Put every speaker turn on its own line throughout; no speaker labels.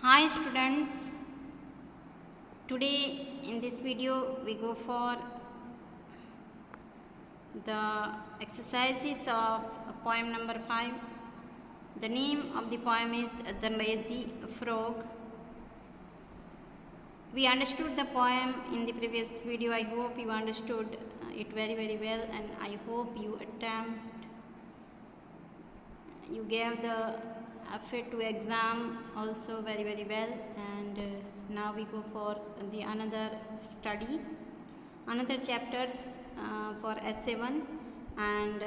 Hi students, today in this video we go for the exercises of poem number 5. The name of the poem is The Lazy Frog. We understood the poem in the previous video. I hope you understood it very well, and I hope you gave the effort to exam also very well. And now we go for the another study, another chapters for essay 1, and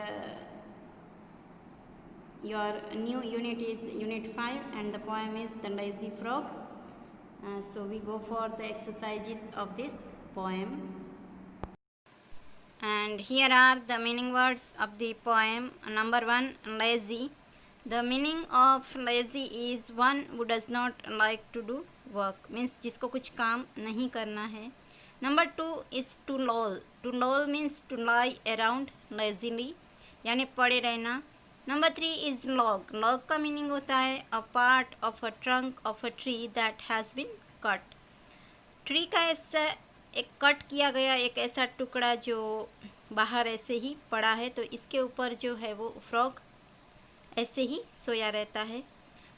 your new unit is unit 5, and the poem is The Lazy Frog. So we go for the exercises of this poem, and here are the meaning words of the poem. Number 1, lazy. The meaning of lazy is one who does not like to do work, means जिसको कुछ काम नहीं करना है. Number 2 is to loll. To loll means to lie around lazily, यानी पड़े रहना. Number 3 is log. Log का मीनिंग होता है a part of a trunk of a tree that has been cut. Tree का ऐसा एक कट किया गया एक ऐसा टुकड़ा जो बाहर ऐसे ही पड़ा है, तो इसके ऊपर जो है वो फ्रॉग ऐसे ही सोया रहता है.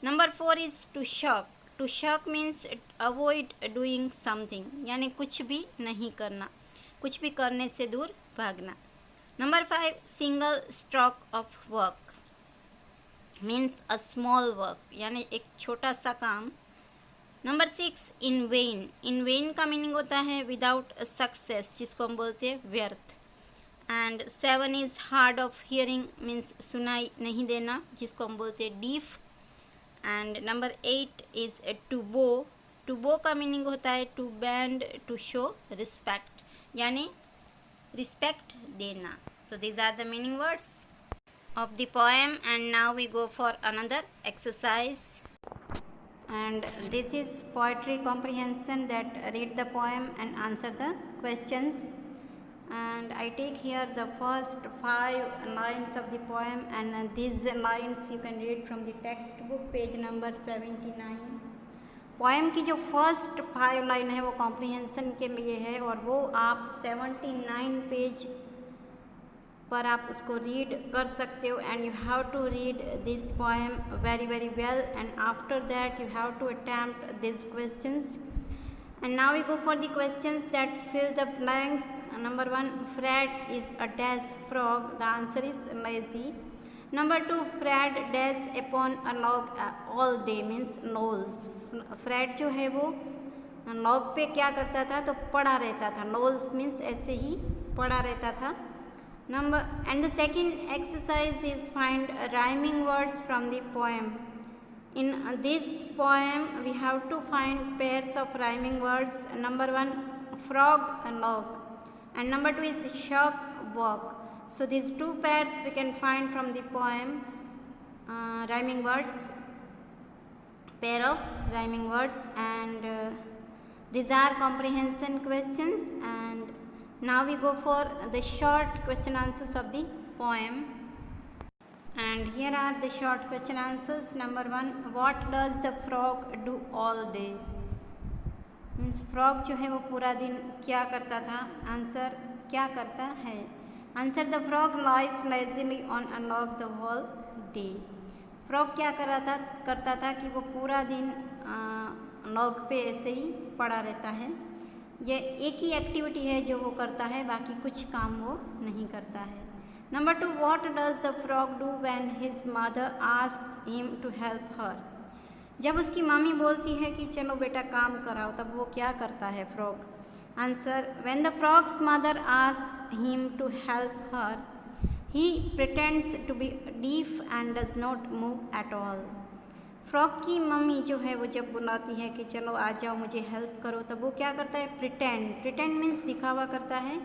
Number 4 is to shirk. To shirk means avoid doing something, यानी कुछ भी नहीं करना, कुछ भी करने से दूर भागना. Number 5 single stroke of work means a small work, यानी एक छोटा सा काम. Number 6 in vain. In vain का मीनिंग होता है विदाउट सक्सेस, जिसको हम बोलते हैं व्यर्थ. And 7 is hard of hearing means सुनाई नहीं देना, जिसको हम बोलते हैं deaf. And number 8 is to bow. To bow का मीनिंग होता है to bend to show respect, यानी रिस्पेक्ट देना. So these are the meaning words of the poem, and now we go for another exercise, and this is poetry comprehension, that read the poem and answer the questions. And I take here the first 5 lines of the poem, and these lines you can read from the textbook page number 79. Poem की जो first 5 line है वो comprehension के लिए है, और वो आप 79 पेज पर आप उसको रीड कर सकते हो. And you have to read this poem very well, and after that you have to attempt this questions. And now we go for the questions that fill the blanks. Number 1, Fred is a dash frog. The answer is lazy. Number 2, Fred dash upon a log all day means lolls. Fred जो है वो log पे क्या करता था, तो पड़ा रहता था. नोल्स मीन्स ऐसे ही पड़ा रहता था. Number and the second exercise is find rhyming words from the poem. In this poem we have to find pairs of rhyming words. Number 1, frog and log, and number 2 is shock, walk. So these two pairs we can find from the poem. Rhyming words, pair of rhyming words, and these are comprehension questions. And now we go for the short question answers of the poem, and here are the short question answers. Number 1, what does the frog do all day? Means frog जो है वो पूरा दिन क्या करता था. Answer क्या करता है. Answer the frog lies lazily on a log the whole day. Frog क्या करता था कि वो पूरा दिन लॉग पे ऐसे ही पड़ा रहता है. ये एक ही एक्टिविटी है जो वो करता है, बाकी कुछ काम वो नहीं करता है. Number 2, what does the frog do when his mother asks him to help her. जब उसकी मम्मी बोलती है कि चलो बेटा काम कराओ, तब वो क्या करता है frog. Answer, when the frog's mother asks him to help her he pretends to be deaf and does not move at all. Frog की मम्मी जो है वो जब बुलाती है कि चलो आ जाओ मुझे हेल्प करो, तब वो क्या करता है, प्रिटेंड मीन्स दिखावा करता है,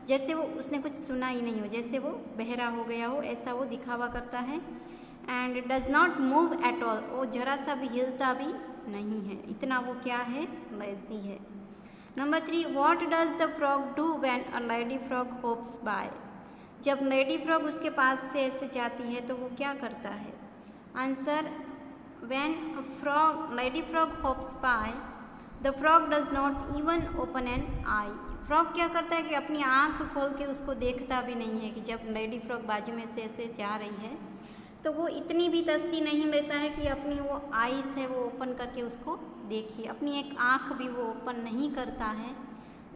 जैसे वो उसने कुछ सुना ही नहीं हो, जैसे वो बहरा हो गया हो, ऐसा वो दिखावा करता है. And does not move at all, वो जरा सा भी हिलता भी नहीं है, इतना वो क्या है, लेजी है. Number 3, what does the frog do when a lady frog hops by. जब लेडी फ्रॉग उसके पास से ऐसे जाती है तो वो क्या करता है. Answer, when lady frog hops by, the frog does not even open an eye. Frog क्या करता है कि अपनी आँख खोल के उसको देखता भी नहीं है कि जब लेडी फ्रॉग बाजू में से ऐसे जा रही है तो वो इतनी भी तस्ती नहीं लेता है कि अपनी वो आईज है वो ओपन करके उसको देखिए, अपनी एक आँख भी वो ओपन नहीं करता है,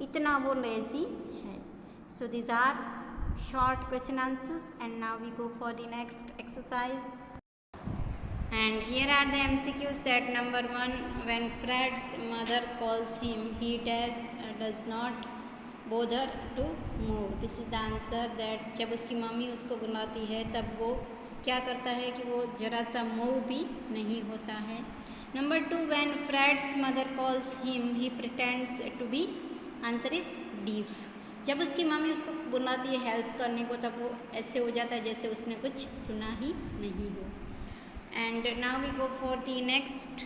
इतना वो लेजी है. So these are short question answers, and now we go for the next exercise. And here are the MCQs. That number 1, when Fred's mother calls him, he does not bother to move. This is the answer. That जब उसकी mummy उसको बुलाती है तब वो क्या करता है कि वो जरा सा मूव भी नहीं होता है. Number 2, when Fred's mother calls him, he pretends to be. Answer is deaf. जब उसकी मम्मी उसको बुलाती है हेल्प करने को तब वो ऐसे हो जाता है जैसे उसने कुछ सुना ही नहीं हो. And now we go for the next.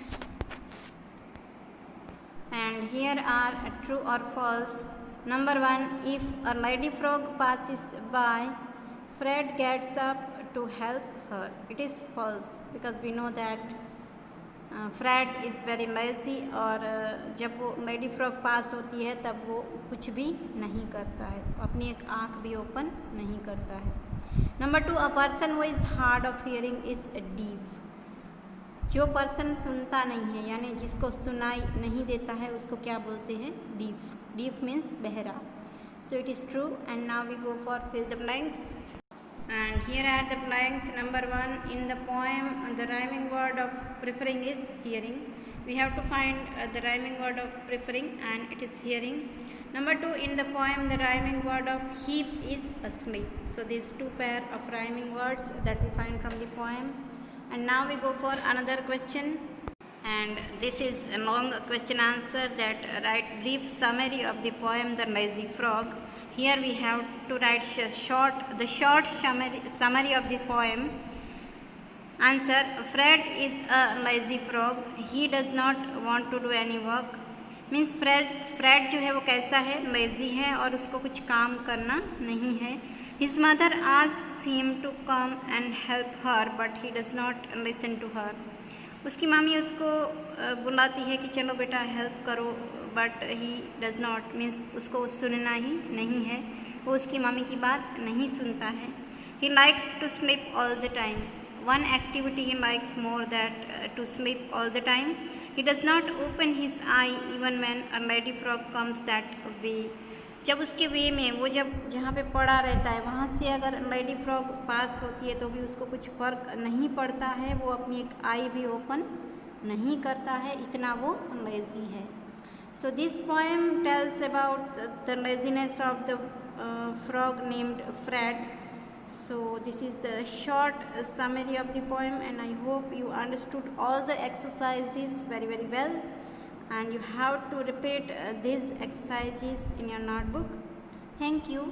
And here are true और false. Number 1, if a lady frog passes by, Fred gets up to help her. It is false because we know that Fred is very lazy, और जब वो lady frog पास होती है तब वो कुछ भी नहीं करता है, अपनी एक आँख भी ओपन नहीं करता है. Number 2, a person who is hard of hearing is deaf. जो पर्सन सुनता नहीं है यानी जिसको सुनाई नहीं देता है उसको क्या बोलते हैं? डीफ. डीफ मीन्स बहरा. So it is true. And now we go for fill the blanks. And here are the blanks. Number 1, in the poem the rhyming word of preferring is hearing. We have to find the rhyming word of preferring, and it is hearing. Number 2, in the poem the rhyming word of heap is asleep. So these two pair of rhyming words that we find from the poem. And now we go for another question. And this is a long question answer. That write brief summary of the poem The Lazy Frog. Here we have to write the short summary of the poem. Answer: Fred is a lazy frog. He does not want to do any work. Means Fred जो है वो कैसा है? Lazy है और उसको कुछ काम करना नहीं है. His mother asks him to come and help her, but he does not listen to her. उसकी मामी उसको बुलाती है कि चलो बेटा हेल्प करो, but he does not means उसको सुनना ही नहीं है, वो उसकी मामी की बात नहीं सुनता है. He likes to sleep all the time. One activity he likes more that to sleep all the time. He does not open his eye even when a lady frog comes that way. जब उसके वे में वो जब जहाँ पे पड़ा रहता है वहाँ से अगर लेडी फ्रॉग पास होती है तो भी उसको कुछ फ़र्क नहीं पड़ता है, वो अपनी एक आई भी ओपन नहीं करता है, इतना वो लेजी है. So this poem tells about the laziness of the frog named Fred. So this is the short summary of the poem, and I hope you understood all the exercises very well, and you have to repeat these exercises in your notebook. Thank you.